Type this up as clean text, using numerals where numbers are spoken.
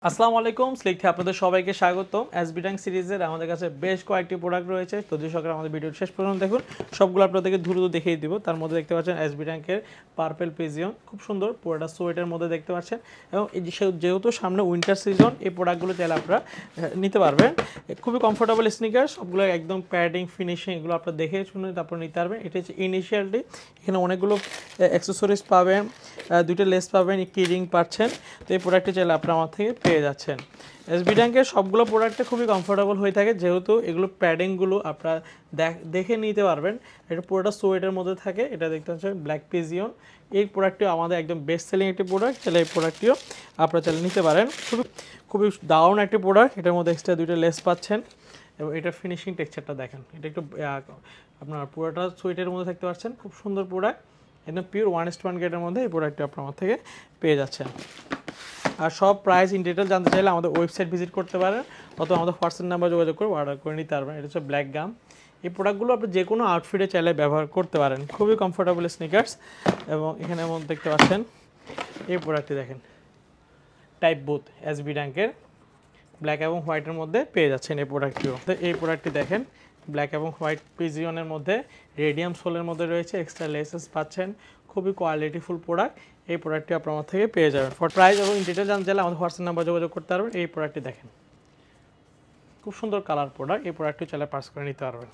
আসসালামু আলাইকুম স্লিক থেকে আপনাদের সবাইকে স্বাগতম এসবি ট্যাঙ্ক সিরিজের আমাদের কাছে বেশ কয়েকটি প্রোডাক্ট রয়েছে তো দর্শকরা আমাদের ভিডিও শেষ পর্যন্ত দেখুন সবগুলো আপনাদেরকে দ্রুত দেখিয়ে দিব তার মধ্যে দেখতে পাচ্ছেন এসবি ট্যাঙ্কের পার্পল পিজিয়ন খুব সুন্দর পুরোটা সোয়েটার মধ্যে দেখতে পাচ্ছেন এবং এই যেহেতু সামনে উইন্টার সিজন এই প্রোডাক্টগুলো চাইলে আপনারা নিতে পারবেন খুবই কমফোর্টেবল স্নিকার সবগুলো একদম প্যাডিং ফিনিশিং এগুলো আপনারা দেখে শুনে তারপর নিতে পারবেন এটা হচ্ছে ইনিশিয়ালটি এখানে অনেকগুলো অ্যাক্সেসরিজ পাবেন দুইটা লেস পাবেন কি রিং পাচ্ছেন তো এই প্রোডাক্টটি চাইলে আপনারা আমার থেকে পেয়ে যাচ্ছেন এসবি ট্যাঙ্কের সবগুলো প্রোডাক্টে খুবই কমফোর্টেবল হয়ে থাকে যেহেতু এগুলো প্যাডিংগুলো আপনারা দেখে নিতে পারবেন এটা পুরোটা সোয়েটের মধ্যে থাকে এটা দেখতে পাচ্ছেন ব্ল্যাক পিজিয়ন এই প্রোডাক্টটিও আমাদের একদম বেস্ট সেলিং একটি প্রোডাক্ট চাইলে এই প্রোডাক্টটিও আপনারা চাইলে নিতে পারেন খুবই দারুণ একটি প্রোডাক্ট এটার মধ্যে এক্সট্রা দুইটা লেস পাচ্ছেন এবং এটার ফিনিশিং টেক্সচারটা দেখেন এটা একটু আপনার পুরোটা সোয়েটের মধ্যে থাকতে পারছেন খুব সুন্দর প্রোডাক্ট একদম পিওর 1:1 গ্রেডের মধ্যে এই প্রোডাক্টটি আপনার আমার থেকে পেয়ে যাচ্ছেন আর সব প্রাইস ইন ডিটেল জানতে চাইলে আমাদের ওয়েবসাইট ভিজিট করতে পারেন অথবা আমাদের হোয়াটসঅ্যাপ নাম্বার যোগাযোগ করে অর্ডার করে নিতে পারবেন এটা হচ্ছে ব্ল্যাক গাম এই প্রোডাক্টগুলো আপনি যে কোনো আউটফিটে চাইলে ব্যবহার করতে পারেন খুবই কমফোর্টেবল স্নিকার্স এবং এখানে এমন দেখতে পাচ্ছেন এই প্রোডাক্টটি দেখেন টাইপ বুথ এসবি ট্যাঙ্কের ব্ল্যাক এবং হোয়াইটের মধ্যে পেয়ে যাচ্ছেন এই প্রোডাক্টটিও তো এই প্রোডাক্টটি দেখেন ব্ল্যাক এবং হোয়াইট পিজিয়নের মধ্যে রেডিয়াম সোলের মধ্যে রয়েছে এক্সট্রা লেসেস পাচ্ছেন খুবই কোয়ালিটিফুল প্রোডাক্ট এই প্রোডাক্টটি আপনার থেকে পেয়ে যাবেন ফর প্রাইস এবং ডিটেল জানতে চাইলে আমাদের হোয়াটসঅ্যাপ নাম্বার যোগাযোগ করতে পারবেন এই প্রোডাক্টটি দেখেন খুব সুন্দর কালার প্রোডাক্ট এই প্রোডাক্টটি চাইলে পার্স করে নিতে পারবেন